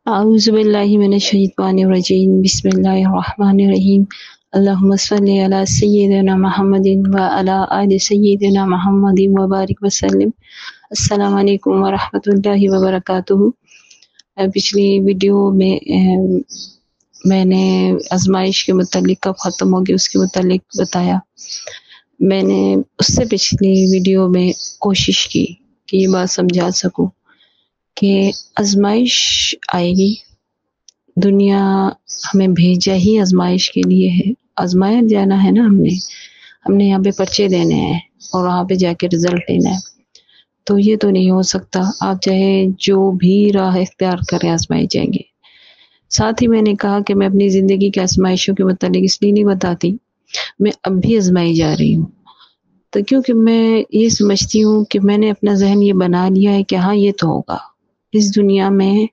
اعوذ باللہ من الشیطان الرجیم بسم اللہ الرحمن الرحیم اللہم صلی علی سیدنا محمد وعلی آل سیدنا محمد وبارک وسلم۔ السلام علیکم ورحمۃ اللہ وبرکاتہ۔ پچھلی ویڈیو میں میں نے آزمائش کے متعلق کب ختم ہوگی اس کے متعلق بتایا۔ میں نے اس سے پچھلی ویڈیو میں کوشش کی کہ یہ بات سمجھا سکوں کہ آزمائش آئے گی، دنیا ہمیں بھیجا ہی آزمائش کے لیے ہے، آزمایا جانا ہے نا، ہم نے یہاں پہ پرچے دینے ہیں اور وہاں پہ جا کے رزلٹ لینا ہے، تو یہ تو نہیں ہو سکتا۔ آپ چاہے جو بھی راہ اختیار کریں آزمائے جائیں گے۔ ساتھ ہی میں نے کہا کہ میں اپنی زندگی کے آزمائشوں کے متعلق اس لیے نہیں بتاتی، میں اب بھی آزمائی جا رہی ہوں، تو کیونکہ میں یہ سمجھتی ہوں کہ میں نے اپنا ذہن یہ بنا لیا ہے کہ ہاں یہ تو ہوگا، اس دنیا میں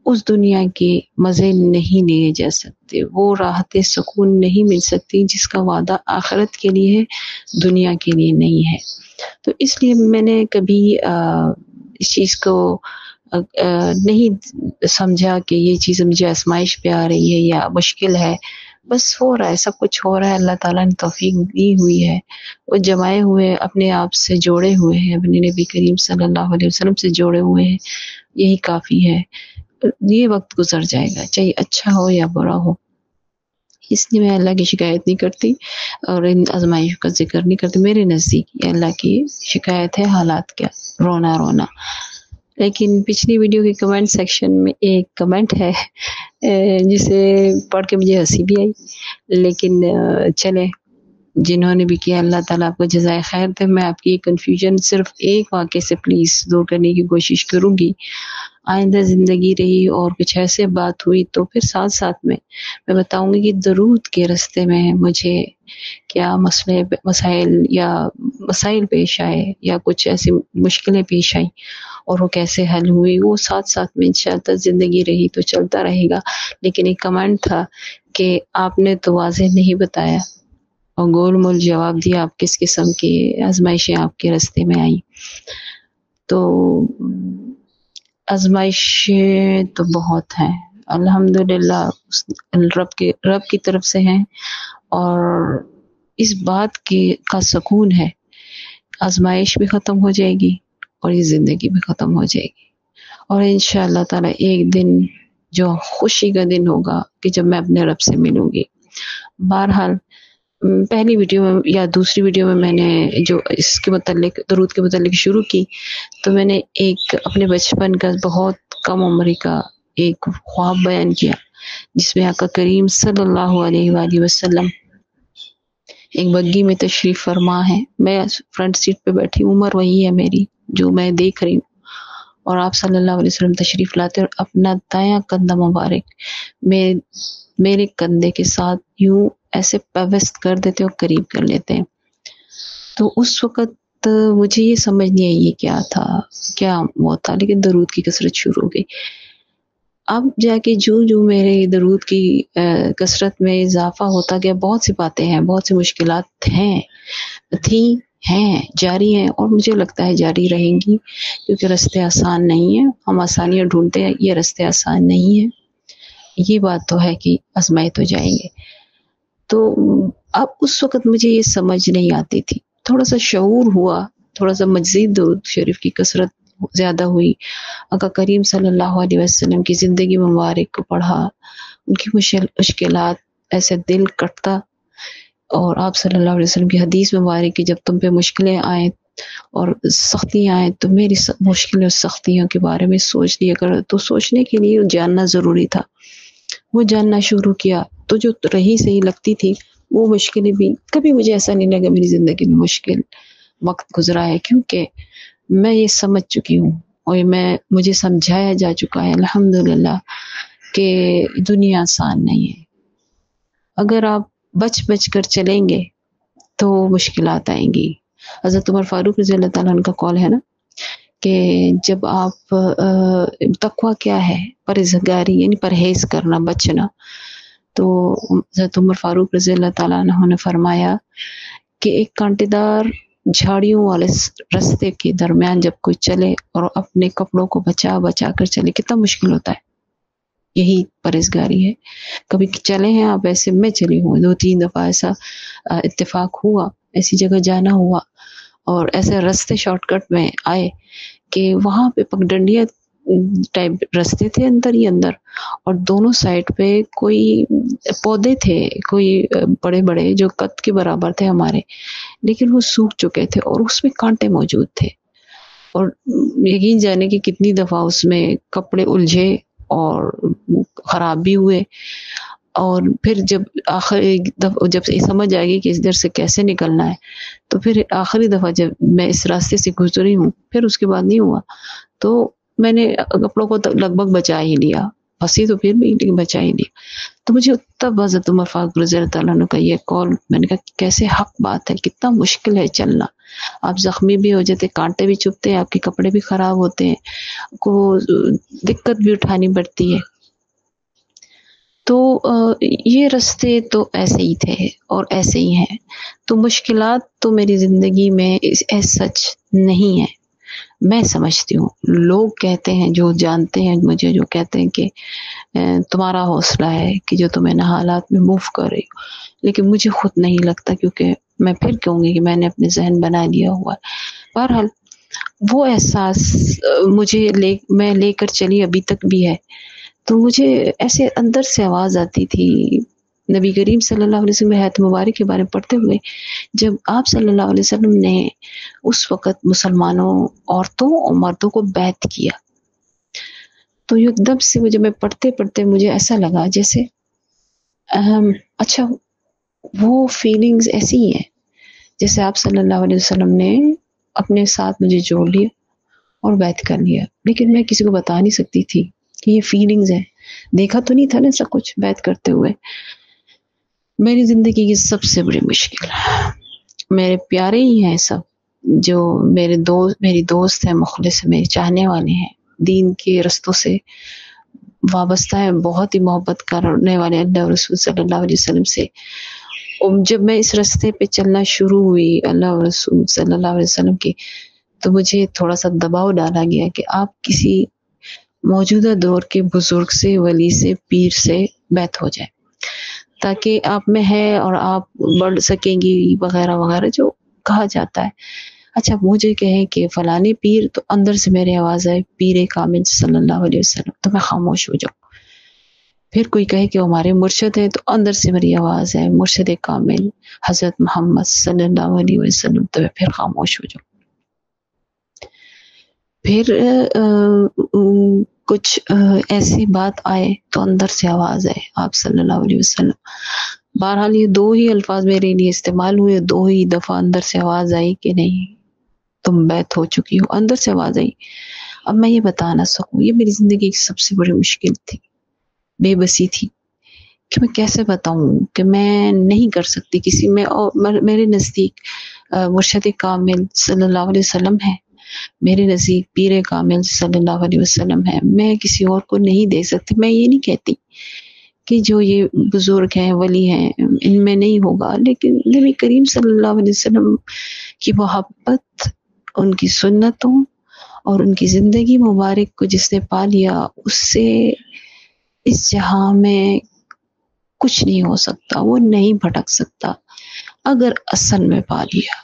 اس دنیا کے مزے نہیں لیے جا سکتے، وہ راحت سکون نہیں مل سکتی جس کا وعدہ آخرت کے لیے ہے، دنیا کے لیے نہیں ہے۔ تو اس لیے میں نے کبھی اس چیز کو نہیں سمجھا کہ یہ چیز مجھے آزمائش پہ آ رہی ہے یا مشکل ہے، بس ہو رہا ہے، سب کچھ ہو رہا ہے، اللہ تعالیٰ نے توفیق دی ہوئی ہے، وہ جمائے ہوئے اپنے آپ سے جوڑے ہوئے ہیں، اپنے نبی کریم صلی اللہ علیہ وسلم سے جوڑے ہوئے ہیں، یہی کافی ہے۔ یہ وقت گزر جائے گا، چاہے اچھا ہو یا برا ہو، اس لیے میں اللہ کی شکایت نہیں کرتی اور ان آزمائشوں کا ذکر نہیں کرتی۔ میرے نزدیک یہ اللہ کی شکایت ہے، حالات کا رونا رونا۔ لیکن پچھلی ویڈیو کے کمنٹ سیکشن میں ایک کمنٹ ہے جسے پڑھ کے مجھے ہنسی بھی آئی، لیکن چلے جنہوں نے بھی کیا اللہ تعالیٰ آپ کو جزائے خیر دے۔ میں آپ کی کنفیوژن صرف ایک واقعے سے پلیز دور کرنے کی کوشش کروں گی۔ آئندہ زندگی رہی اور کچھ ایسے بات ہوئی تو پھر ساتھ ساتھ میں بتاؤں گی کہ درود کے راستے میں مجھے کیا مسائل پیش آئے یا کچھ ایسی مشکلیں پیش آئیں اور وہ کیسے حل ہوئی، وہ ساتھ ساتھ میں انشاءاللہ زندگی رہی تو چلتا رہے گا۔ لیکن ایک کمنٹ تھا کہ آپ نے تو واضح نہیں بتایا اور گول مول جواب دیا، آپ کس قسم کی آزمائشیں آپ کے راستے میں آئیں۔ تو آزمائش تو بہت ہیں، الحمدللہ رب کی طرف سے ہیں، اور اس بات کا سکون ہے آزمائش بھی ختم ہو جائے گی اور یہ زندگی بھی ختم ہو جائے گی، اور انشاءاللہ تعالی ایک دن جو خوشی کا دن ہوگا کہ جب میں اپنے رب سے ملوں گی۔ بہرحال پہلی ویڈیو میں یا دوسری ویڈیو میں نے جو اس کے متعلق درود کے متعلق شروع کی، تو میں نے ایک اپنے بچپن کا بہت کم عمری کا ایک خواب بیان کیا، جس میں آقا کریم صلی اللہ علیہ وآلہ وسلم ایک بگی میں تشریف فرما ہے، میں فرنٹ سیٹ پہ بیٹھی، عمر وہی ہے میری جو میں دیکھ رہی ہوں، اور آپ صلی اللہ علیہ وسلم تشریف لاتے اور اپنا دایاں کندھا مبارک میرے کندھے کے ساتھ یوں ایسے پیوست کر دیتے اور قریب کر لیتے ہیں۔ تو اس وقت مجھے یہ سمجھ نہیں آئی یہ کیا تھا، کیا وہ تھا، لیکن درود کی کثرت شروع ہو گئی۔ اب جا کے جو میرے درود کی کثرت میں اضافہ ہوتا گیا، بہت سی باتیں ہیں، بہت سی مشکلات ہیں جاری ہیں، اور مجھے لگتا ہے جاری رہیں گی، کیونکہ راستے آسان نہیں ہیں، ہم آسانیاں ڈھونڈتے ہیں، یہ راستے آسان نہیں ہیں، یہ بات تو ہے کہ آزمائے تو جائیں گے۔ تو اب اس وقت مجھے یہ سمجھ نہیں آتی تھی، تھوڑا سا شعور ہوا، تھوڑا سا مزید درود شریف کی کثرت زیادہ ہوئی، آقا کریم صلی اللہ علیہ وسلم کی زندگی مبارک کو پڑھا، ان کی مشکلات، ایسے دل کٹتا، اور آپ صلی اللہ علیہ وسلم کی حدیث مبارک کی جب تم پہ مشکلیں آئیں اور سختیاں آئیں تو میری مشکلیں اور سختیوں کے بارے میں سوچ لیا کرو، تو سوچنے کے لیے جاننا ضروری تھا، وہ جاننا شروع کیا، تو جو رہی صحیح لگتی تھی وہ مشکلیں بھی، کبھی مجھے ایسا نہیں لگا میری زندگی میں مشکل وقت گزرا ہے، کیونکہ میں یہ سمجھ چکی ہوں اور مجھے سمجھایا جا چکا ہے الحمدللہ کہ دنیا آسان نہیں ہے۔ اگر آپ بچ کر چلیں گے تو مشکلات آئیں گی۔ حضرت عمر فاروق رضی اللہ تعالیٰ عنہ کا قول ہے نا کہ جب آپ تقویٰ کیا ہے، پرہیزگاری یعنی پرہیز کرنا، بچنا، تو حضرت عمر فاروق رضی اللہ تعالیٰ عنہ نے فرمایا کہ ایک کانٹے دار جھاڑیوں والے راستے کے درمیان جب کوئی چلے اور اپنے کپڑوں کو بچا کر چلے، کتنا مشکل ہوتا ہے، یہی پرہیزگاری ہے. کبھی چلے ہیں آپ ایسے، میں چلی ہوں 2-3 دفعہ، ایسا اتفاق ہوا، ایسی جگہ جانا ہوا اور ایسے رستے شارٹ کٹ میں آئے کہ وہاں پہ پگڈنڈیاں ٹائپ رستے تھے اندر ہی اندر، اور دونوں سائڈ پہ کوئی پودے تھے، کوئی بڑے بڑے جو قد کے برابر تھے ہمارے، لیکن وہ سوکھ چکے تھے اور اس میں کانٹے موجود تھے. اور یقین جانے کہ کتنی دفعہ اس میں کپڑے الجھے اور خراب بھی ہوئے. اور پھر جب آخری دفعہ جب سمجھ آئے گی کہ اس در سے کیسے نکلنا ہے، تو پھر آخری دفعہ جب میں اس راستے سے گزری ہوں، پھر اس کے بعد نہیں ہوا. تو میں نے کپڑوں کو لگ بھگ بچا ہی لیا، پھنسی تو پھر بھی لیکن بچا ہی لیا. تو مجھے تب حضرت عمر فاروق رضی اللہ تعالیٰ عنہ کا یہ قول، میں نے کہا کیسے حق بات ہے، کتنا مشکل ہے چلنا. آپ زخمی بھی ہو جاتے، کانٹے بھی چبھتے ہیں، آپ کے کپڑے بھی خراب ہوتے ہیں، کو دقت بھی اٹھانی پڑتی ہے. تو یہ رستے تو ایسے ہی تھے اور ایسے ہی ہیں. تو مشکلات تو میری زندگی میں ایس سچ نہیں ہے. میں سمجھتی ہوں لوگ کہتے ہیں، جو جانتے ہیں مجھے، جو کہتے ہیں کہ تمہارا حوصلہ ہے کہ جو تم ان حالات میں موو کر رہی ہو، لیکن مجھے خود نہیں لگتا، کیونکہ میں پھر کہوں گی کہ میں نے اپنے ذہن بنا لیا ہوا ہے. بہرحال وہ احساس میں لے کر چلی ابھی تک بھی ہے. تو مجھے ایسے اندر سے آواز آتی تھی نبی کریم صلی اللہ علیہ وسلم حیات مبارک کے بارے میں پڑھتے ہوئے، جب آپ صلی اللہ علیہ وسلم نے اس وقت مسلمانوں عورتوں اور مردوں کو بیعت کیا، تو ایک دم سے جب میں پڑھتے پڑھتے مجھے ایسا لگا جیسے اچھا وہ فیلنگز ایسی ہی ہیں جیسے آپ صلی اللہ علیہ وسلم نے اپنے ساتھ مجھے جوڑ لیا اور بیعت کر لیا، لیکن میں کسی کو بتا نہیں سکتی تھی کہ یہ فیلنگز ہیں. دیکھا تو نہیں تھا نا سب کچھ بیعت کرتے ہوئے. میری زندگی کی سب سے بڑی مشکل ہے، میرے پیارے ہی ہیں سب، جو میری دوست ہیں، مخلص، میرے چاہنے والے ہیں، دین کے رستوں سے وابستہ ہیں، بہت ہی محبت کرنے والے اللہ رسول صلی اللہ علیہ وسلم سے. جب میں اس رستے پہ چلنا شروع ہوئی اللہ رسول صلی اللہ علیہ وسلم کی، تو مجھے تھوڑا سا دباؤ ڈالا گیا کہ آپ کسی موجودہ دور کے بزرگ سے، ولی سے، پیر سے بیعت ہو جائے، تاکہ آپ میں ہے اور آپ بڑھ سکیں گی وغیرہ وغیرہ جو کہا جاتا ہے. اچھا مجھے کہیں کہ فلانے پیر، تو اندر سے میری آواز آئے پیر کامل صلی اللہ علیہ وسلم، تو میں خاموش ہو جاؤں. پھر کوئی کہے کہ ہمارے مرشد ہیں، تو اندر سے میری آواز ہے مرشد کامل حضرت محمد صلی اللہ علیہ وسلم، تو میں پھر خاموش ہو جاؤں. پھر کچھ ایسی بات آئے تو اندر سے آواز آئے آپ صلی اللہ علیہ وسلم. بہرحال یہ 2 ہی الفاظ میرے لیے استعمال ہوئے، 2 ہی دفعہ اندر سے آواز آئی کہ نہیں تم بیعت ہو چکی ہو، اندر سے آواز آئی. اب میں یہ بتا نہ سکوں، یہ میری زندگی کی سب سے بڑی مشکل تھی، بے بسی تھی کہ میں کیسے بتاؤں کہ میں نہیں کر سکتی کسی میں. اور میرے نزدیک مرشد کامل صلی اللہ علیہ وسلم ہے، میرے نزدیک پیر کامل صلی اللہ علیہ وسلم ہے، میں کسی اور کو نہیں دے سکتی. میں یہ نہیں کہتی کہ جو یہ بزرگ ہیں، ولی ہیں، ان میں نہیں ہوگا، لیکن نبی کریم صلی اللہ علیہ وسلم کی محبت، ان کی سنتوں اور ان کی زندگی مبارک کو جس نے پا لیا، اس سے اس جہاں میں کچھ نہیں ہو سکتا، وہ نہیں بھٹک سکتا. اگر اصل میں پا لیا،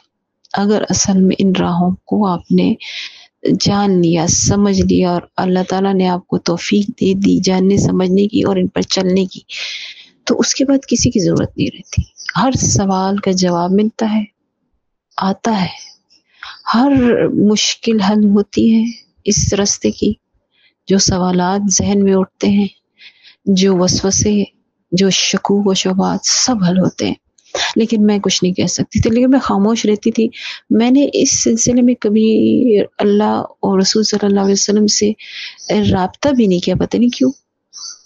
اگر اصل میں ان راہوں کو آپ نے جان لیا، سمجھ لیا، اور اللہ تعالیٰ نے آپ کو توفیق دے دی جاننے سمجھنے کی اور ان پر چلنے کی، تو اس کے بعد کسی کی ضرورت نہیں رہتی. ہر سوال کا جواب ملتا ہے، آتا ہے، ہر مشکل حل ہوتی ہے اس راستے کی. جو سوالات ذہن میں اٹھتے ہیں، جو وسوسے، جو شکوک و شبہات، سب حل ہوتے ہیں. لیکن میں کچھ نہیں کہہ سکتی تھی، لیکن میں خاموش رہتی تھی. میں نے اس سلسلے میں کبھی اللہ اور رسول صلی اللہ علیہ وسلم سے رابطہ بھی نہیں کیا، پتہ نہیں کیوں.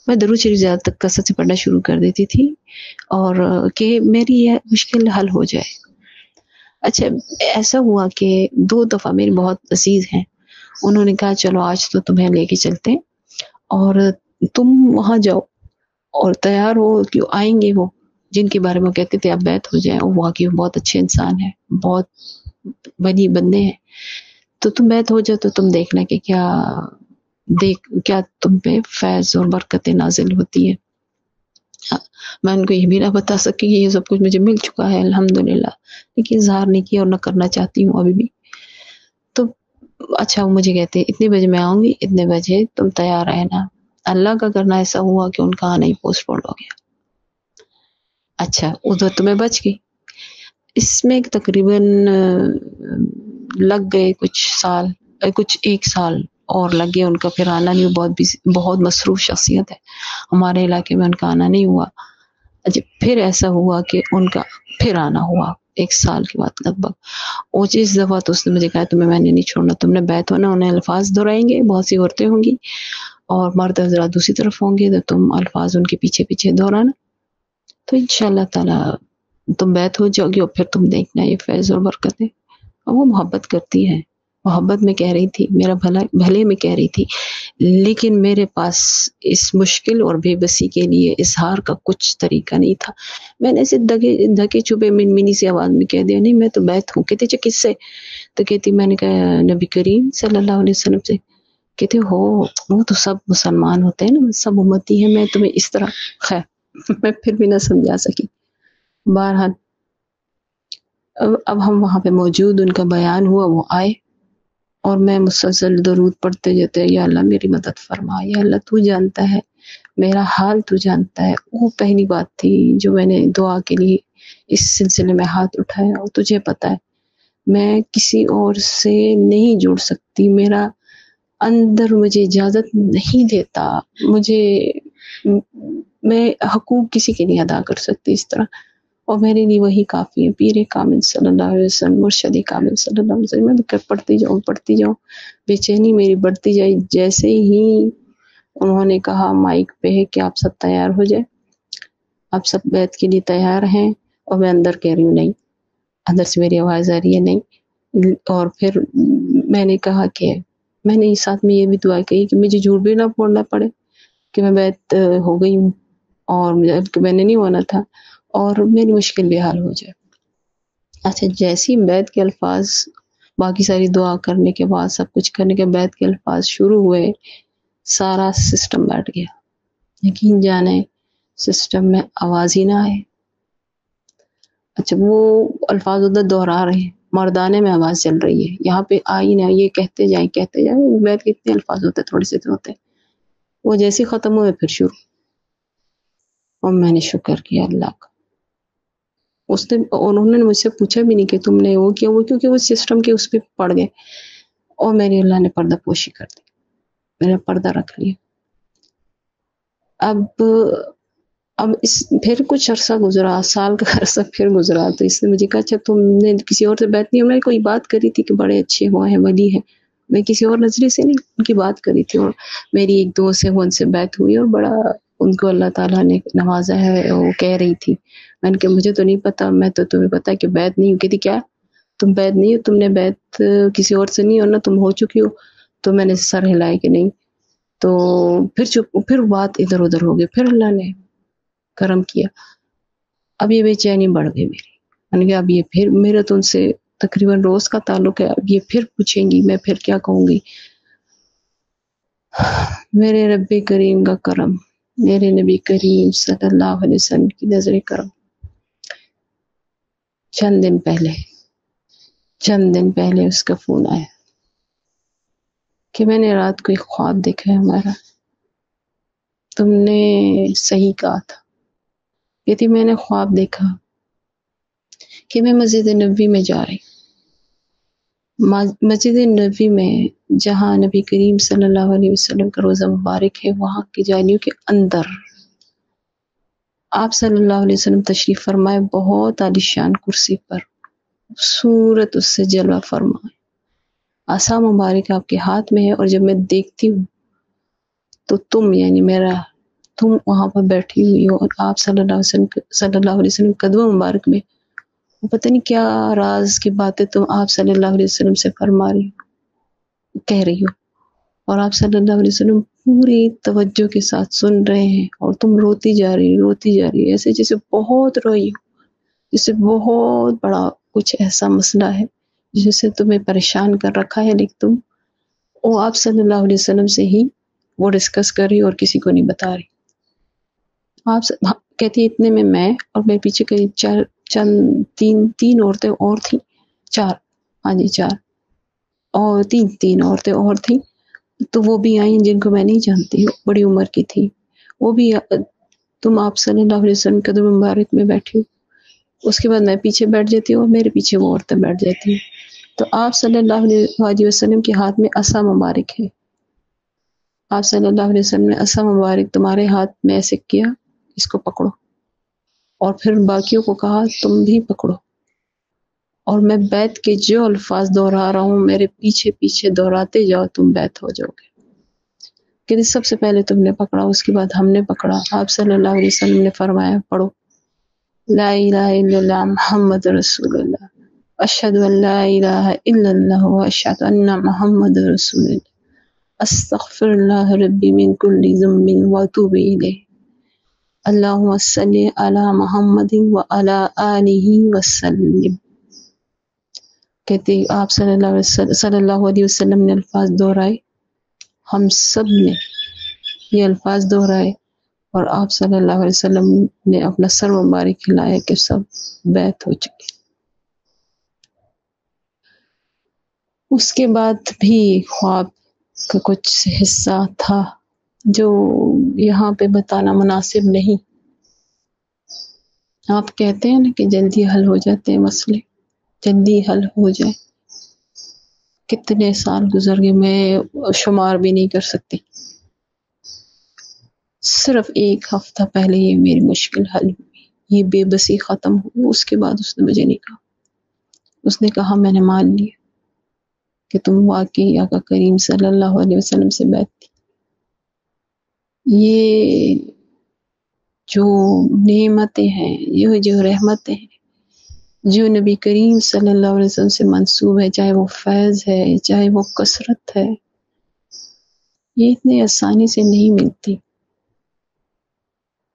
میں درود شریف زیادہ تک کثرت سے پڑھنا شروع کر دیتی تھی اور کہ میری یہ مشکل حل ہو جائے. اچھا ایسا ہوا کہ 2 دفعہ میری بہت عزیز ہیں، انہوں نے کہا چلو آج تو تمہیں لے کے چلتے ہیں اور تم وہاں جاؤ اور تیار ہو کہ آئیں گے وہ جن کے بارے میں کہتے تھے آپ بیعت ہو جائیں. وہ واقعی بہت اچھے انسان ہیں، بہت بڑی بندے ہیں، تو تم بیعت ہو جاؤ تو تم دیکھنا کہ کیا دیکھ کیا تم پہ فیض اور برکتیں نازل ہوتی ہیں. میں ان کو یہ بھی نہ بتا سکی کہ یہ سب کچھ مجھے مل چکا ہے الحمدللہ، لیکن اظہار نہیں کیا اور نہ کرنا چاہتی ہوں ابھی بھی. تو اچھا وہ مجھے کہتے ہیں اتنے بجے میں آؤں گی، اتنے بجے تم تیار رہنا. اللہ کا کرنا ایسا ہوا کہ ان کا آنا ہی پوسٹ پون ہو گیا. اچھا ادھر تو میں بچ گئی. اس میں تقریباً لگ گئے کچھ ایک سال اور لگ گیا ان کا پھر آنا نہیں ہوا. بہت مصروف شخصیت ہے، ہمارے علاقے میں ان کا آنا نہیں ہوا. اچھا پھر ایسا ہوا کہ ان کا پھر آنا ہوا ایک سال کے بعد لگ بھگ. اور جس دفعہ تو اس نے مجھے کہا تمہیں میں نے نہیں چھوڑنا، تم نے بیعت ہونا. انہیں الفاظ دہرائیں گے، بہت سی عورتیں ہوں گی اور مرد حضرات دوسری طرف ہوں گے، تو تم الفاظ ان کے پیچھے پیچھے دہرانا. تو انشاءاللہ تعالی تم بیعت ہو جاؤ گی اور پھر تم دیکھنا یہ فیض اور برکتیں. اور وہ محبت کرتی ہے، محبت میں کہہ رہی تھی، میرا بھلے میں کہہ رہی تھی، لیکن میرے پاس اس مشکل اور بے بسی کے لیے اظہار کا کچھ طریقہ نہیں تھا. میں نے ایسے دھکے چھپے منی سی آواز میں کہہ دیا نہیں میں تو بیعت ہوں. کہتے کس سے؟ تو کہتی میں نے کہا نبی کریم صلی اللہ علیہ وسلم سے. کہتے ہو وہ تو سب مسلمان ہوتے ہیں نا، سب امتی ہیں، میں تمہیں اس طرح. خیر میں پھر بھی نہ سمجھا سکی. بہرحال اب ہم وہاں پہ موجود، ان کا بیان ہوا، وہ آئے اور میں مسلسل درود پڑھتے جاتے یا اللہ میری مدد فرما، یا اللہ تو جانتا ہے میرا حال، تو جانتا ہے. وہ پہلی بات تھی جو میں نے دعا کے لیے اس سلسلے میں ہاتھ اٹھایا. اور تجھے پتا ہے میں کسی اور سے نہیں جڑ سکتی، میرا اندر مجھے اجازت نہیں دیتا، میں حقوق کسی کے نہیں ادا کر سکتی اس طرح. اور میرے لیے وہی کافی ہے، پیر کامل صلی اللہ علیہ وسلم، مرشد کامل صلی اللہ علیہ وسلم. میں پڑھتی جاؤں، بے چینی میری بڑھتی جائے. جیسے ہی انہوں نے کہا مائک پہ ہے کہ آپ سب تیار ہو جائے، آپ سب بیعت کے لیے تیار ہیں، اور میں اندر کہہ رہی ہوں نہیں، اندر سے میری آواز آ رہی ہے نہیں. اور پھر میں نے کہا کہ میں نے ساتھ میں یہ بھی دعا کہی کہ مجھے جھوٹ بھی نہ بولنا پڑے کہ میں بیعت ہو گئی ہوں اور میں نے نہیں ہونا تھا، اور میری مشکل بھی حل ہو جائے. اچھا جیسی بیعت کے الفاظ، باقی ساری دعا کرنے کے بعد سب کچھ کرنے کے بیعت کے الفاظ شروع ہوئے، سارا سسٹم بیٹھ گیا. یقین جانے سسٹم میں آواز ہی نہ آئے. اچھا وہ الفاظ ادھر دہرا رہے ہیں، مردانے میں آواز چل رہی ہے، یہاں پہ آئی نہ، یہ کہتے جائیں. بیعت کے اتنے الفاظ ہوتے تھوڑے سے ہوتے. وہ جیسے ختم ہوئے پھر شروع. اور میں نے شکر کیا اللہ کا. انہوں نے مجھ سے پوچھا بھی نہیں کہ تم نے وہ کیا، وہ کیونکہ وہ سسٹم کے اس پہ پڑ گئے. اور میری اللہ نے پردہ پوشی کر دی، میں نے پردہ رکھ لیا. اب پھر کچھ عرصہ گزرا، سال کا عرصہ پھر گزرا. تو اس نے مجھے کہا اچھا تم نے کسی اور سے بیعت نہیں؟ میں نے کوئی بات کری تھی کہ بڑے اچھے ہوئے ہیں، ولی ہیں. میں کسی اور نظریے سے نہیں، ان کی بات کری تھی. اور میری ایک دوست ہے، وہ ان سے بیعت ہوئی اور بڑا ان کو اللہ تعالیٰ نے نوازا ہے. وہ کہہ رہی تھی، میں نے کہا مجھے تو نہیں پتا، میں تو تمہیں پتا کہ بیعت نہیں ہو. کہتی کیا تم بیعت نہیں ہو؟ تم نے بیعت کسی اور سے نہیں ہونا، تم ہو چکی ہو. تو میں نے سر ہلائے کہ نہیں. تو پھر بات ادھر ادھر ہو گئی. پھر اللہ نے کرم کیا، اب یہ بے چینی بڑھ گئی میری. میں نے کہا اب یہ پھر میرا تو ان سے تقریباً روز کا تعلق ہے، اب یہ پھر پوچھیں گی، میں پھر کیا کہوں گی. میرے رب کریم کا کرم، میرے نبی کریم صلی اللہ علیہ وسلم کی نظر کرم. چند دن پہلے اس کا فون آیا کہ میں نے رات کو ایک خواب دیکھا ہے ہمارا، تم نے صحیح کہا تھا. کہتی میں نے خواب دیکھا کہ میں مسجد نبوی میں جا رہی. مسجد نبوی میں جہاں نبی کریم صلی اللہ علیہ وسلم کا روضہ مبارک ہے، وہاں کی جالیوں کے اندر آپ صلی اللہ علیہ وسلم تشریف فرمائے، بہت عالیشان کرسی پر، خوبصورت اس سے جلوہ فرمائے. عصا مبارک آپ کے ہاتھ میں ہے، اور جب میں دیکھتی ہوں تو تم وہاں پر بیٹھی ہوئی ہو، اور آپ صلی اللہ علیہ وسلم قدم مبارک میں پتہ نہیں کیا راز کی باتیں تم آپ صلی اللہ علیہ وسلم سے فرما رہی ہو، کہہ رہی ہو، اور آپ صلی اللہ علیہ وسلم پوری توجہ کے ساتھ سن رہے ہیں، اور تم روتی جا رہی ایسے جیسے بہت روئی ہو، جیسے بہت بڑا کچھ ایسا مسئلہ ہے جس سے تمہیں پریشان کر رکھا ہے، لیکن تم وہ آپ صلی اللہ علیہ وسلم سے ہی وہ ڈسکس کر رہی اور کسی کو نہیں بتا رہی. کہتی ہے اتنے میں اور میرے پیچھے قریب تین عورتیں اور تھیں، چار، ہاں جی چار، اور تین عورتیں اور تھیں. تو وہ بھی آئیں جن کو میں نہیں جانتی، بڑی عمر کی تھی. وہ بھی تم آپ صلی اللہ علیہ وسلم قدم مبارک میں بیٹھی ہو. اس کے بعد میں پیچھے بیٹھ جاتی ہوں اور میرے پیچھے وہ عورتیں بیٹھ جاتی ہیں. تو آپ صلی اللہ علیہ وسلم کے ہاتھ میں عصا مبارک ہے. آپ صلی اللہ علیہ وسلم نے عصا مبارک تمہارے ہاتھ میں ایسے کیا، اس کو پکڑو، اور پھر باقیوں کو کہا تم بھی پکڑو. اور میں بیت کے جو الفاظ دہرا رہا ہوں میرے پیچھے پیچھے دہراتے جاؤ، تم بیت ہو جاؤ گے. کہ سب سے پہلے تم نے پکڑا، اس کے بعد ہم نے پکڑا. آپ صلی اللہ علیہ وسلم نے فرمایا پڑھو لا الہ الا اللہ محمد رسول اللہ، اشہد ان لا الہ الا اللہ واشہد ان محمد رسول اللہ، استغفر اللہ ربی من کل ذنب واتوب الیہ، اللہم صلی علی محمد وعلی آلہ وسلم. کہتے آپ صلی اللہ علیہ وسلم نے الفاظ دہرائے، ہم سب نے یہ الفاظ دہرائے، اور آپ صلی اللہ علیہ وسلم نے اپنا سر مبارک ہلایا کہ سب بیت ہو چکے. اس کے بعد بھی خواب کا کچھ حصہ تھا جو یہاں پہ بتانا مناسب نہیں. آپ کہتے ہیں نا کہ جلدی حل ہو جاتے ہیں مسئلے، جلدی حل ہو جائے. کتنے سال گزر گئے میں شمار بھی نہیں کر سکتی. صرف ایک ہفتہ پہلے یہ میری مشکل حل ہوئی، یہ بے بسی ختم ہوئی. اس کے بعد اس نے مجھے نہیں کہا، اس نے کہا میں نے مان لیا کہ تم واقعی آقا کریم صلی اللہ علیہ وسلم سے بیعت تھی. یہ جو نعمتیں ہیں، یہ جو رحمتیں ہیں جو نبی کریم صلی اللہ علیہ وسلم سے منسوب ہے، چاہے وہ فیض ہے چاہے وہ کثرت ہے، یہ اتنی آسانی سے نہیں ملتی.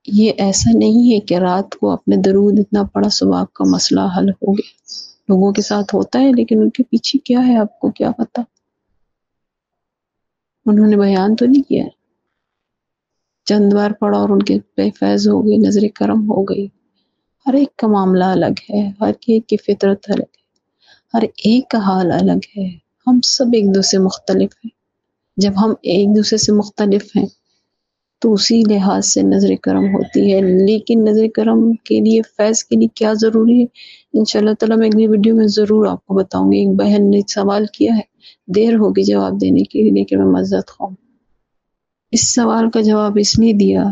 یہ ایسا نہیں ہے کہ رات کو اپنے درود اتنا پڑا صبح کا مسئلہ حل ہو گیا. لوگوں کے ساتھ ہوتا ہے، لیکن ان کے پیچھے کیا ہے آپ کو کیا پتا. انہوں نے بیان تو نہیں کیا، چند بار پڑھا اور ان کے پہ فیض ہو گئی، نظر کرم ہو گئی. ہر ایک کا معاملہ الگ ہے، ہر ایک کی فطرت الگ ہے، ہر ایک کا حال الگ ہے. ہم سب ایک دوسرے سے مختلف ہیں. جب ہم ایک دوسرے سے مختلف ہیں تو اسی لحاظ سے نظر کرم ہوتی ہے. لیکن نظر کرم کے لیے، فیض کے لیے کیا ضروری ہے، انشاءاللہ تعالیٰ میں اگلی ویڈیو میں ضرور آپ کو بتاؤں گی. ایک بہن نے سوال کیا ہے، دیر ہوگی جواب دینے کے لیے لیکن میں معذرت خواہ. اس سوال کا جواب اس لیے دیا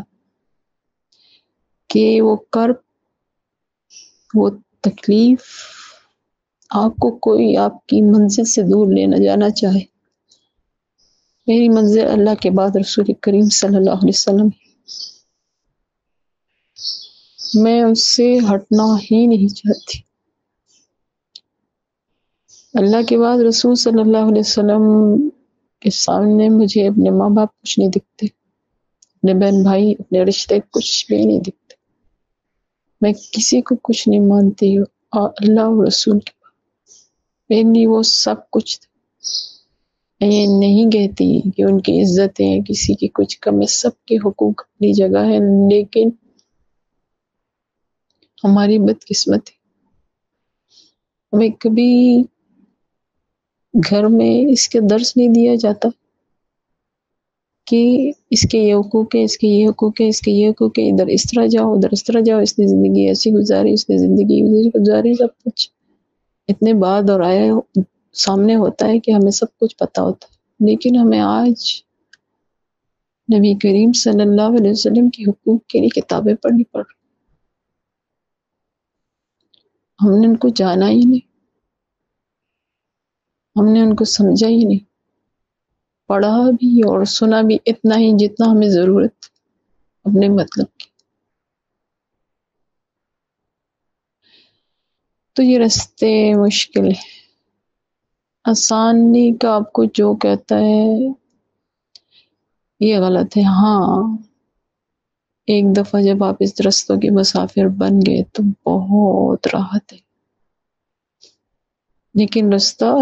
کہ وہ کرب، وہ تکلیف آپ کو کوئی آپ کی منزل سے دور لینا جانا چاہے. میری منزل اللہ کے بعد رسول کریم صلی اللہ علیہ وسلم، میں اس سے ہٹنا ہی نہیں چاہتی. اللہ کے بعد رسول صلی اللہ علیہ وسلم کے سامنے مجھے اپنے ماں باپ کچھ نہیں دکھتے، اپنے بہن بھائی، اپنے رشتے کچھ بھی نہیں دکھتے. میں کسی کو کچھ نہیں مانتی، اور اللہ و رسول کے بعد میرے لیے وہ سب کچھ تھا. میں یہ نہیں کہتی کہ ان کی عزتیں کسی کی کچھ کم ہے، سب کے حقوق اپنی جگہ ہے. لیکن ہماری بدقسمتی، ہمیں کبھی گھر میں اس کے درس نہیں دیا جاتا کہ اس کے یہ حقوق ہے، اس کے یہ حقوق ہے، اس کے یہ حقوق ہے. ادھر اس طرح جاؤ، ادھر اس طرح جاؤ، اس نے زندگی ایسی گزاری، اس نے زندگی ایسی گزاری. سب کچھ اتنے بعد اور آیا سامنے ہوتا ہے کہ ہمیں سب کچھ پتا ہوتا ہے. لیکن ہمیں آج نبی کریم صلی اللہ علیہ وسلم کی حقوق کے لیے کتابیں پڑھنی پڑ رہی. ہم نے ان کو جانا ہی نہیں، ہم نے ان کو سمجھا ہی نہیں. پڑھا بھی اور سنا بھی اتنا ہی جتنا ہمیں ضرورت اپنے مطلب کی. تو یہ رستے مشکل ہے. آسانی کا آپ کو جو کہتا ہے یہ غلط ہے. ہاں، ایک دفعہ جب آپ اس رستوں کے مسافر بن گئے تو بہت راحت ہے. لیکن رستہ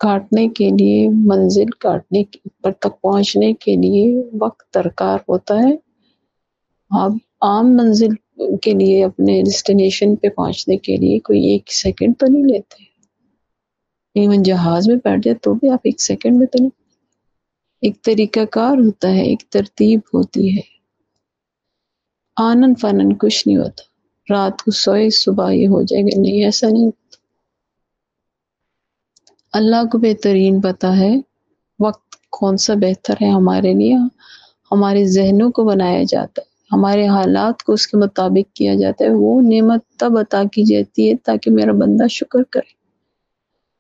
کاٹنے کے لیے، منزل کاٹنے پر تک پہنچنے کے لیے وقت درکار ہوتا ہے. آپ عام منزل کے لیے، اپنے ڈیسٹینیشن پہ پہنچنے کے لیے کوئی 1 سیکنڈ تو نہیں لیتے. ایون جہاز میں بیٹھ جائے تو بھی آپ 1 سیکنڈ میں تو نہیں. ایک طریقہ کار ہوتا ہے، ایک ترتیب ہوتی ہے. آنن فانن کچھ نہیں ہوتا. رات کو سوئے صبح یہ ہو جائے گا، نہیں، ایسا نہیں. اللہ کو بہترین پتہ ہے وقت کون سا بہتر ہے ہمارے لیے. ہمارے ذہنوں کو بنایا جاتا ہے، ہمارے حالات کو اس کے مطابق کیا جاتا ہے. وہ نعمت تب عطا کی جاتی ہے تاکہ میرا بندہ شکر کرے.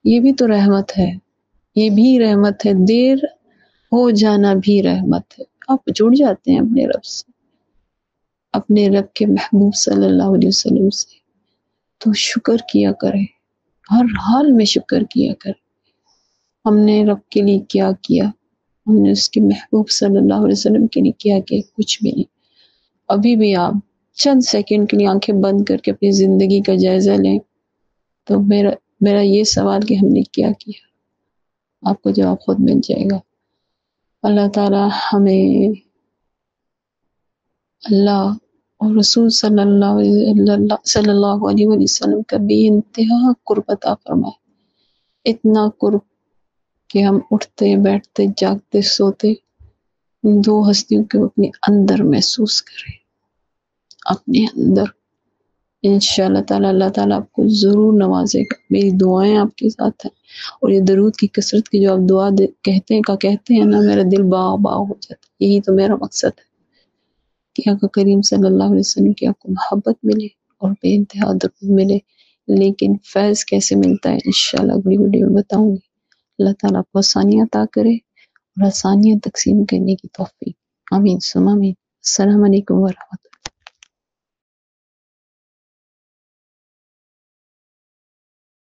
یہ بھی تو رحمت ہے، یہ بھی رحمت ہے. دیر ہو جانا بھی رحمت ہے. آپ جڑ جاتے ہیں اپنے رب سے، اپنے رب کے محبوب صلی اللہ علیہ وسلم سے، تو شکر کیا کرے، ہر حال میں شکر کیا کرے. ہم نے رب کے لیے کیا کیا، ہم نے اس کے محبوب صلی اللہ علیہ وسلم کے لیے کیا کیا؟ کچھ بھی نہیں. ابھی بھی آپ چند سیکنڈ کے لیے آنکھیں بند کر کے اپنی زندگی کا جائزہ لیں تو میرا یہ سوال کہ ہم نے کیا کیا، آپ کو جواب خود مل جائے گا. اللہ تعالی ہمیں اللہ اور رسول صلی اللہ علیہ وسلم کا بے انتہا قرب عطا فرمائے. اتنا قرب کہ ہم اٹھتے بیٹھتے جاگتے سوتے ان دو ہستیوں کو اپنے اندر محسوس کریں، اپنے اندر. انشاءاللہ تعالی اللہ تعالیٰ آپ کو ضرور نوازے گا. میری دعائیں آپ کے ساتھ ہیں، اور یہ درود کی کثرت کی جو آپ دعا کہتے ہیں نا، میرا دل باغ باغ ہو جاتا ہے. یہی تو میرا مقصد ہے کہ آقا کریم صلی اللہ علیہ وسلم کی آپ کو محبت ملے اور بے انتہا درود ملے. لیکن فیض کیسے ملتا ہے انشاءاللہ اگلی ویڈیو میں بتاؤں گی. اللہ تعالیٰ آپ کو آسانیاں عطا کرے اور آسانیاں تقسیم کرنے کی توفیق. آمین ثم آمین. السلام علیکم ورحمۃ اللہ.